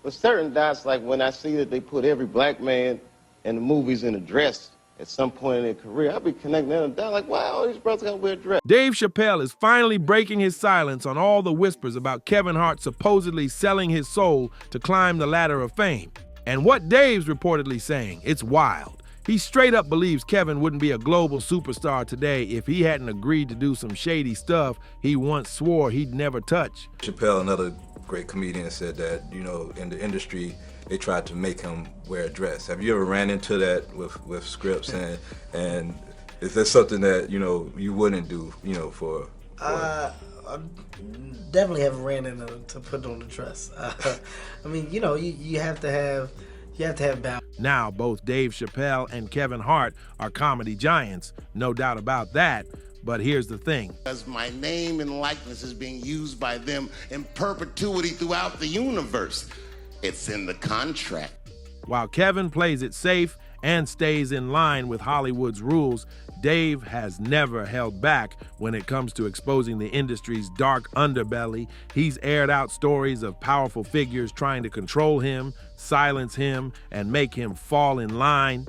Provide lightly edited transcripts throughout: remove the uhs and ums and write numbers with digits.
But certain dots, like when I see that they put every black man in the movies in a dress at some point in their career, I'll be connecting them down like, wow, all these brothers gotta wear a dress. Dave Chappelle is finally breaking his silence on all the whispers about Kevin Hart supposedly selling his soul to climb the ladder of fame. And what Dave's reportedly saying, it's wild. He straight up believes Kevin wouldn't be a global superstar today if he hadn't agreed to do some shady stuff he once swore he'd never touch. Chappelle, another great comedian, said that, you know, in the industry, they tried to make him wear a dress. Have you ever ran into that with scripts, and is that something that, you know, you wouldn't do, you know, for I definitely haven't ran into to put on the dress. I mean, you know, you have to have balance. Now, both Dave Chappelle and Kevin Hart are comedy giants, no doubt about that. But here's the thing. Because my name and likeness is being used by them in perpetuity throughout the universe. It's in the contract. While Kevin plays it safe and stays in line with Hollywood's rules, Dave has never held back when it comes to exposing the industry's dark underbelly. He's aired out stories of powerful figures trying to control him, silence him, and make him fall in line.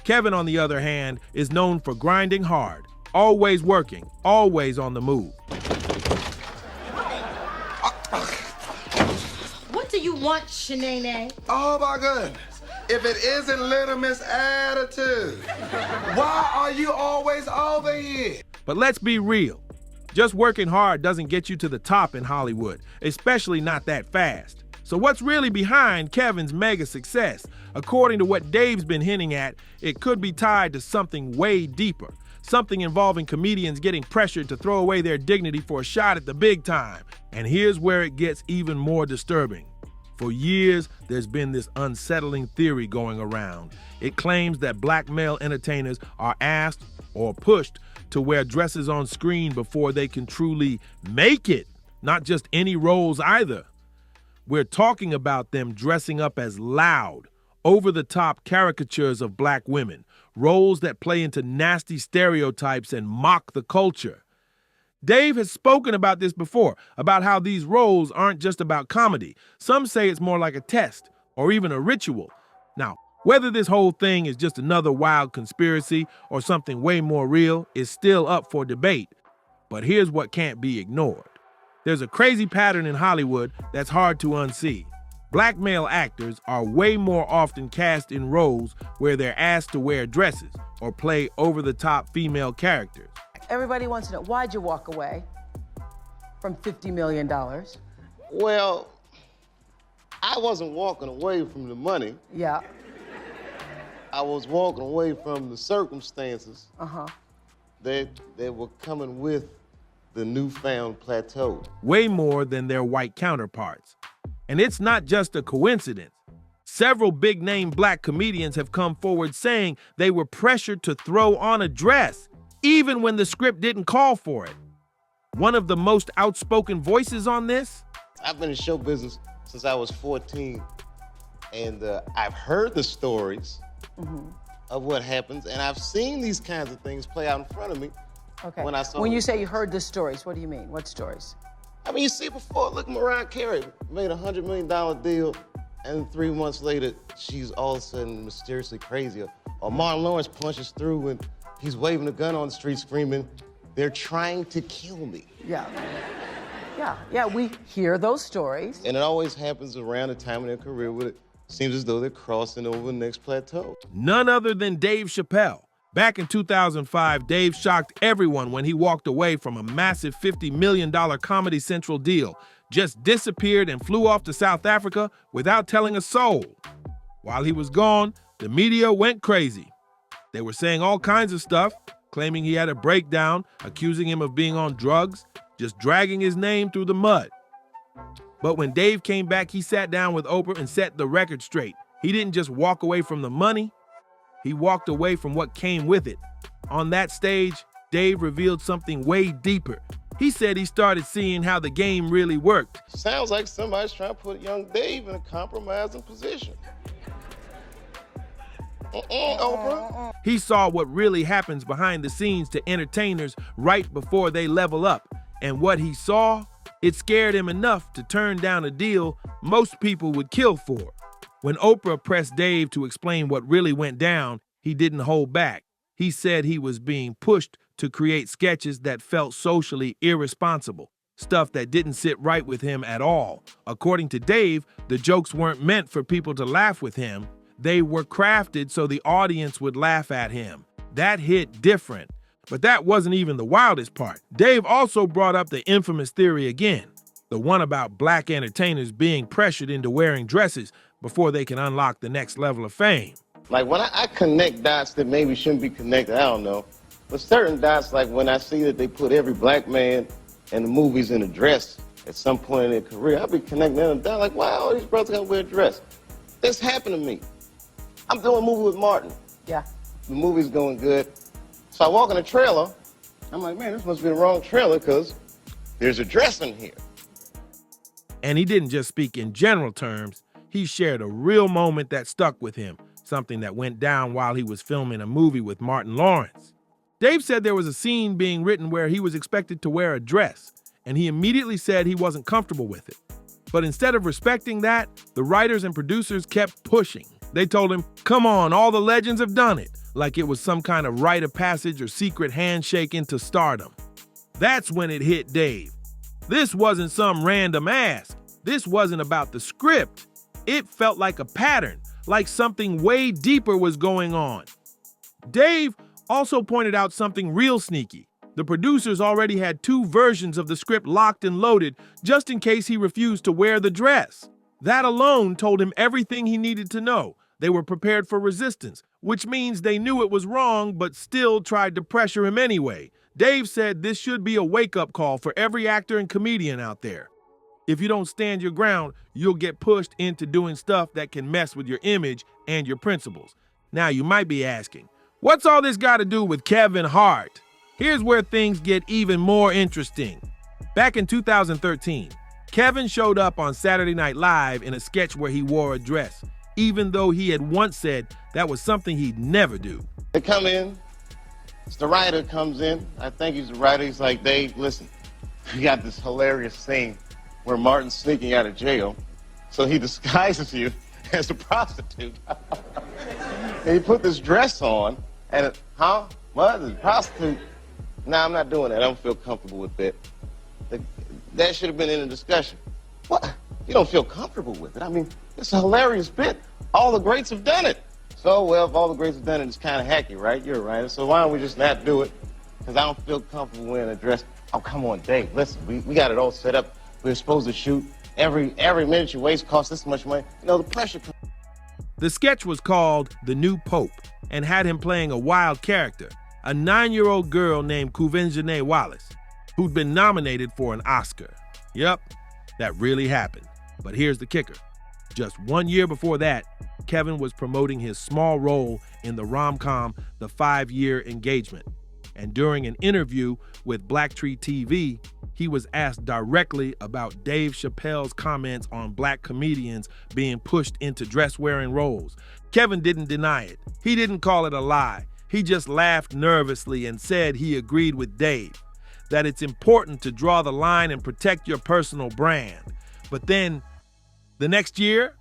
Kevin, on the other hand, is known for grinding hard, always working, always on the move. What do you want, Shanae? Oh my goodness. If it isn't Little Miss Attitude, why are you always over here? But let's be real. Just working hard doesn't get you to the top in Hollywood, especially not that fast. So what's really behind Kevin's mega success? According to what Dave's been hinting at, it could be tied to something way deeper. Something involving comedians getting pressured to throw away their dignity for a shot at the big time. And here's where it gets even more disturbing. For years, there's been this unsettling theory going around. It claims that black male entertainers are asked or pushed to wear dresses on screen before they can truly make it, not just any roles either. We're talking about them dressing up as loud, over-the-top caricatures of black women, roles that play into nasty stereotypes and mock the culture. Dave has spoken about this before, about how these roles aren't just about comedy. Some say it's more like a test or even a ritual. Now, whether this whole thing is just another wild conspiracy or something way more real is still up for debate. But here's what can't be ignored. There's a crazy pattern in Hollywood that's hard to unsee. Black male actors are way more often cast in roles where they're asked to wear dresses or play over-the-top female characters. Everybody wants to know, why'd you walk away from $50 million? Well, I wasn't walking away from the money. Yeah. I was walking away from the circumstances Uh-huh. that were coming with the newfound plateau. Way more than their white counterparts. And it's not just a coincidence. Several big-name black comedians have come forward saying they were pressured to throw on a dress, even when the script didn't call for it. One of the most outspoken voices on this? I've been in show business since I was 14, and I've heard the stories of what happens, and I've seen these kinds of things play out in front of me. Okay. When you say you heard the stories, what do you mean? What stories? I mean, you see before, look, Mariah Carey made a $100 million deal, and 3 months later, she's all of a sudden mysteriously crazy. Or Martin Lawrence punches through and he's waving a gun on the street screaming, "They're trying to kill me." Yeah. Yeah, we hear those stories. And it always happens around the time of their career where it seems as though they're crossing over the next plateau. None other than Dave Chappelle. Back in 2005, Dave shocked everyone when he walked away from a massive $50 million Comedy Central deal, just disappeared and flew off to South Africa without telling a soul. While he was gone, the media went crazy. They were saying all kinds of stuff, claiming he had a breakdown, accusing him of being on drugs, just dragging his name through the mud. But when Dave came back, he sat down with Oprah and set the record straight. He didn't just walk away from the money, he walked away from what came with it. On that stage, Dave revealed something way deeper. He said he started seeing how the game really worked. Sounds like somebody's trying to put young Dave in a compromising position. Oprah. He saw what really happens behind the scenes to entertainers right before they level up. And what he saw It scared him enough to turn down a deal most people would kill for. When Oprah pressed Dave to explain what really went down, he didn't hold back. He said he was being pushed to create sketches that felt socially irresponsible, stuff that didn't sit right with him at all. According to Dave, the jokes weren't meant for people to laugh with him. They were crafted so the audience would laugh at him. That hit different. But that wasn't even the wildest part. Dave also brought up the infamous theory again, the one about black entertainers being pressured into wearing dresses before they can unlock the next level of fame. Like when I connect dots that maybe shouldn't be connected, I don't know. But certain dots, like when I see that they put every black man in the movies in a dress at some point in their career, I'll be connecting them down like, wow, all these brothers gotta wear a dress. This happened to me. I'm doing a movie with Martin. Yeah. The movie's going good. So I walk in the trailer. I'm like, man, this must be the wrong trailer because there's a dress in here. And he didn't just speak in general terms. He shared a real moment that stuck with him, something that went down while he was filming a movie with Martin Lawrence. Dave said there was a scene being written where he was expected to wear a dress, and he immediately said he wasn't comfortable with it. But instead of respecting that, the writers and producers kept pushing. They told him, come on, all the legends have done it, like it was some kind of rite of passage or secret handshake into stardom. That's when it hit Dave. This wasn't some random ask. This wasn't about the script. It felt like a pattern, like something way deeper was going on. Dave also pointed out something real sneaky. The producers already had 2 versions of the script locked and loaded just in case he refused to wear the dress. That alone told him everything he needed to know. They were prepared for resistance, which means they knew it was wrong but still tried to pressure him anyway. Dave said this should be a wake-up call for every actor and comedian out there. If you don't stand your ground, you'll get pushed into doing stuff that can mess with your image and your principles. Now you might be asking, what's all this got to do with Kevin Hart? Here's where things get even more interesting. Back in 2013, Kevin showed up on Saturday Night Live in a sketch where he wore a dress, even though he had once said that was something he'd never do. They come in, the writer comes in, I think he's the writer, he's like, Dave, listen, you got this hilarious scene where Martin's sneaking out of jail, so he disguises you as a prostitute. And he put this dress on, and what, a prostitute? Nah, I'm not doing that, I don't feel comfortable with that. That should have been in the discussion. What? You don't feel comfortable with it? I mean, it's a hilarious bit. All the greats have done it. So, well, if all the greats have done it, it's kind of hacky, right? You're a writer, so why don't we just not do it? Because I don't feel comfortable wearing a dress. Oh, come on, Dave, listen, we got it all set up. We're supposed to shoot. Every minute you waste costs this much money. You know, the pressure. The sketch was called The New Pope and had him playing a wild character, a 9-year-old girl named Kuvenzine Wallace, who'd been nominated for an Oscar. Yep, that really happened. But here's the kicker. Just 1 year before that, Kevin was promoting his small role in the rom-com The 5-Year Engagement. And during an interview with Black Tree TV, he was asked directly about Dave Chappelle's comments on black comedians being pushed into dress-wearing roles. Kevin didn't deny it. He didn't call it a lie. He just laughed nervously and said he agreed with Dave, that it's important to draw the line and protect your personal brand. But then, the next year,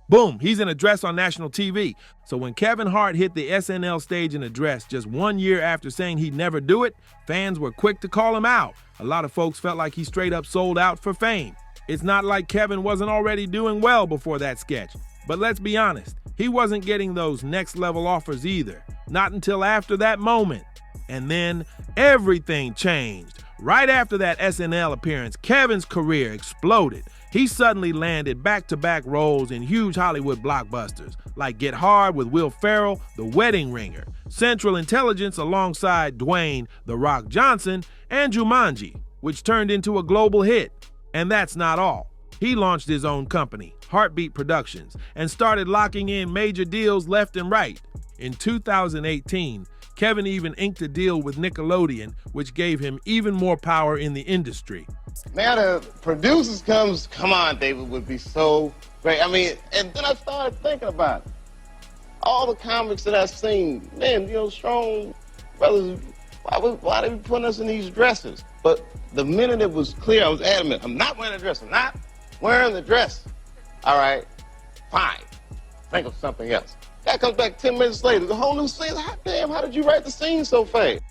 boom, he's in a dress on national TV. So when Kevin Hart hit the SNL stage in a dress just 1 year after saying he'd never do it, fans were quick to call him out. A lot of folks felt like he straight up sold out for fame. It's not like Kevin wasn't already doing well before that sketch. But let's be honest, he wasn't getting those next level offers either. Not until after that moment. And then everything changed. Right after that SNL appearance, Kevin's career exploded. He suddenly landed back-to-back roles in huge Hollywood blockbusters, like Get Hard with Will Ferrell, The Wedding Ringer, Central Intelligence alongside Dwayne "The Rock" Johnson, and Jumanji, which turned into a global hit. And that's not all. He launched his own company, Heartbeat Productions, and started locking in major deals left and right. In 2018, Kevin even inked a deal with Nickelodeon, which gave him even more power in the industry. Now the producers come on, David, would be so great. I mean, and then I started thinking about it. All the comics that I've seen, man, you know, strong brothers, Why they be putting us in these dresses? But the minute it was clear, I was adamant, I'm not wearing a dress. I'm not wearing the dress. All right, fine. Think of something else. That comes back 10 minutes later. The whole new scene. Hot damn, how did you write the scene so fast?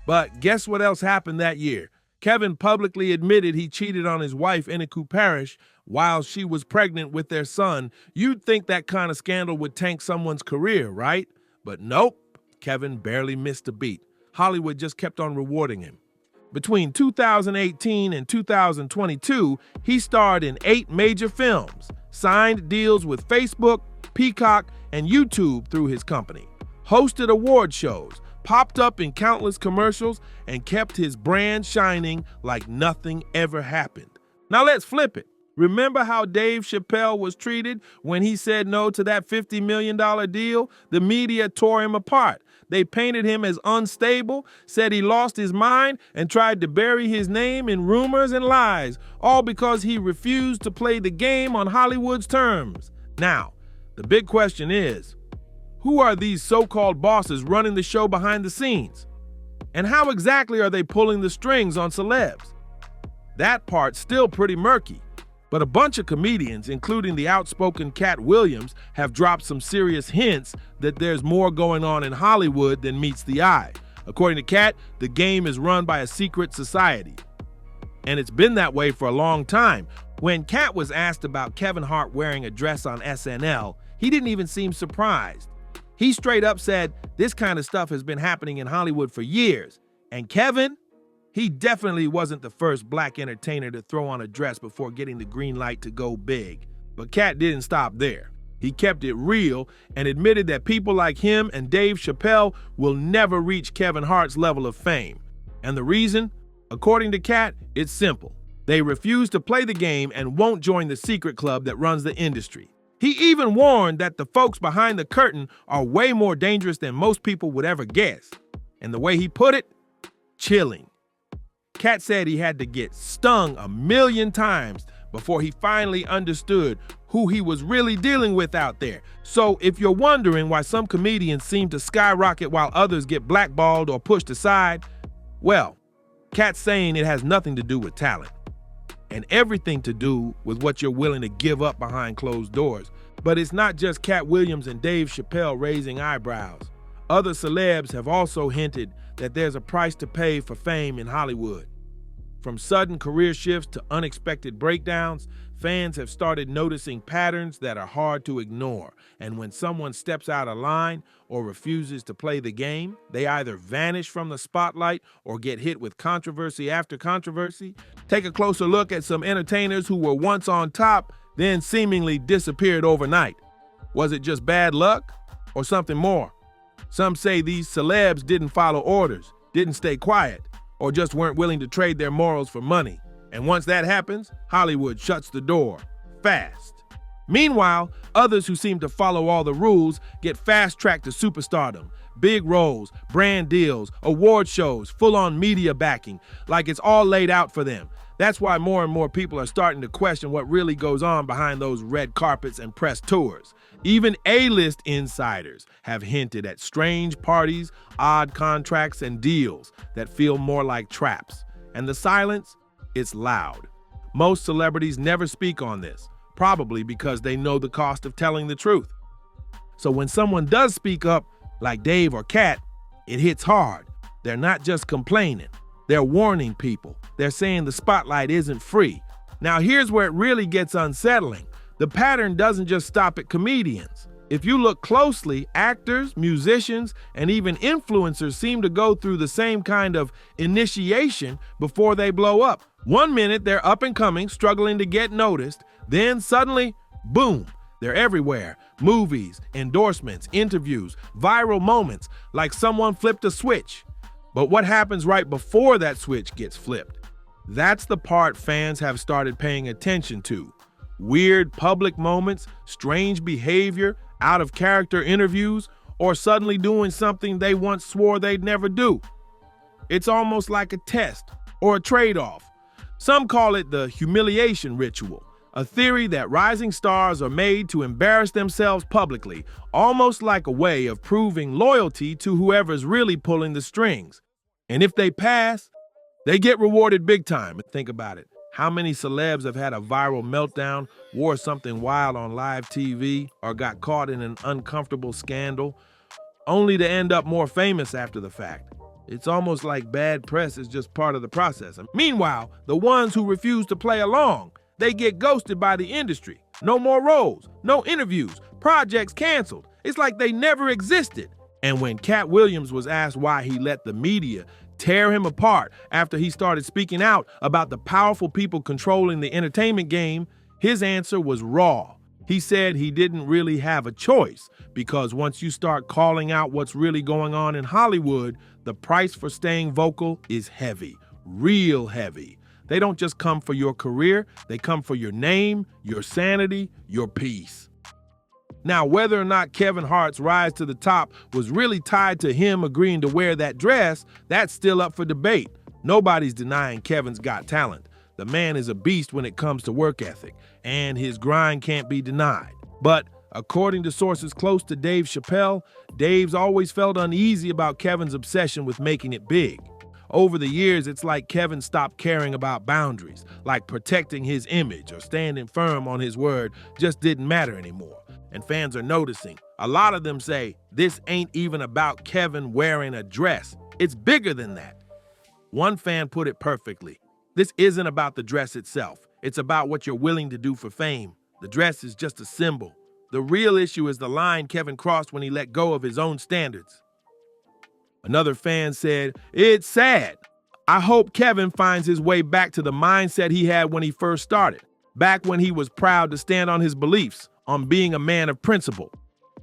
But guess what else happened that year? Kevin publicly admitted he cheated on his wife, Iniku Parrish, while she was pregnant with their son. You'd think that kind of scandal would tank someone's career, right? But nope, Kevin barely missed a beat. Hollywood just kept on rewarding him. Between 2018 and 2022, he starred in 8 major films, signed deals with Facebook, Peacock, and YouTube through his company, hosted award shows, popped up in countless commercials, and kept his brand shining like nothing ever happened. Now let's flip it. Remember how Dave Chappelle was treated when he said no to that $50 million deal? The media tore him apart. They painted him as unstable, said he lost his mind, and tried to bury his name in rumors and lies, all because he refused to play the game on Hollywood's terms. Now, the big question is, who are these so-called bosses running the show behind the scenes? And how exactly are they pulling the strings on celebs? That part's still pretty murky. But a bunch of comedians, including the outspoken Cat Williams, have dropped some serious hints that there's more going on in Hollywood than meets the eye. According to Cat, the game is run by a secret society. And it's been that way for a long time. When Cat was asked about Kevin Hart wearing a dress on SNL, he didn't even seem surprised. He straight up said, this kind of stuff has been happening in Hollywood for years. And Kevin, he definitely wasn't the first black entertainer to throw on a dress before getting the green light to go big. But Cat didn't stop there. He kept it real and admitted that people like him and Dave Chappelle will never reach Kevin Hart's level of fame. And the reason? According to Cat, it's simple. They refuse to play the game and won't join the secret club that runs the industry. He even warned that the folks behind the curtain are way more dangerous than most people would ever guess. And the way he put it, chilling. Cat said he had to get stung 1,000,000 times before he finally understood who he was really dealing with out there. So if you're wondering why some comedians seem to skyrocket while others get blackballed or pushed aside, well, Cat's saying it has nothing to do with talent and everything to do with what you're willing to give up behind closed doors. But it's not just Cat Williams and Dave Chappelle raising eyebrows. Other celebs have also hinted that there's a price to pay for fame in Hollywood. From sudden career shifts to unexpected breakdowns, fans have started noticing patterns that are hard to ignore. And when someone steps out of line or refuses to play the game, they either vanish from the spotlight or get hit with controversy after controversy. Take a closer look at some entertainers who were once on top, then seemingly disappeared overnight. Was it just bad luck or something more? Some say these celebs didn't follow orders, didn't stay quiet, or just weren't willing to trade their morals for money. And once that happens, Hollywood shuts the door fast. Meanwhile, others who seem to follow all the rules get fast-tracked to superstardom. Big roles, brand deals, award shows, full-on media backing, like it's all laid out for them. That's why more and more people are starting to question what really goes on behind those red carpets and press tours. Even A-list insiders have hinted at strange parties, odd contracts, and deals that feel more like traps. And the silence? It's loud. Most celebrities never speak on this, probably because they know the cost of telling the truth. So when someone does speak up, like Dave or Cat, it hits hard. They're not just complaining. They're warning people. They're saying the spotlight isn't free. Now here's where it really gets unsettling. The pattern doesn't just stop at comedians. If you look closely, actors, musicians, and even influencers seem to go through the same kind of initiation before they blow up. One minute they're up and coming, struggling to get noticed, then suddenly, boom, they're everywhere. Movies, endorsements, interviews, viral moments, like someone flipped a switch. But what happens right before that switch gets flipped? That's the part fans have started paying attention to. Weird public moments, strange behavior, out-of-character interviews, or suddenly doing something they once swore they'd never do. It's almost like a test or a trade-off. Some call it the humiliation ritual, a theory that rising stars are made to embarrass themselves publicly, almost like a way of proving loyalty to whoever's really pulling the strings. And if they pass, they get rewarded big time. Think about it. How many celebs have had a viral meltdown, wore something wild on live TV, or got caught in an uncomfortable scandal, only to end up more famous after the fact? It's almost like bad press is just part of the process. Meanwhile, the ones who refuse to play along, they get ghosted by the industry. No more roles, no interviews, projects canceled. It's like they never existed. And when Cat Williams was asked why he let the media tear him apart after he started speaking out about the powerful people controlling the entertainment game, his answer was raw. He said he didn't really have a choice because once you start calling out what's really going on in Hollywood, the price for staying vocal is heavy, real heavy. They don't just come for your career, they come for your name, your sanity, your peace. Now, whether or not Kevin Hart's rise to the top was really tied to him agreeing to wear that dress, that's still up for debate. Nobody's denying Kevin's got talent. The man is a beast when it comes to work ethic, and his grind can't be denied. But according to sources close to Dave Chappelle, Dave's always felt uneasy about Kevin's obsession with making it big. Over the years, it's like Kevin stopped caring about boundaries, like protecting his image or standing firm on his word just didn't matter anymore. And fans are noticing. A lot of them say, this ain't even about Kevin wearing a dress. It's bigger than that. One fan put it perfectly. This isn't about the dress itself. It's about what you're willing to do for fame. The dress is just a symbol. The real issue is the line Kevin crossed when he let go of his own standards. Another fan said, it's sad. I hope Kevin finds his way back to the mindset he had when he first started, back when he was proud to stand on his beliefs, on being a man of principle.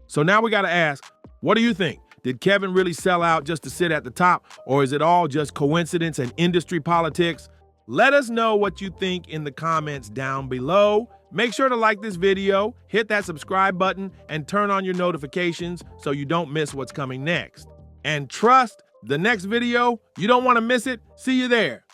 So now we got to ask, what do you think? Did Kevin really sell out just to sit at the top, or is it all just coincidence and industry politics? Let us know what you think in the comments down below. Make sure to like this video, hit that subscribe button, and turn on your notifications so you don't miss what's coming next. And trust, the next video, you don't want to miss it. See you there.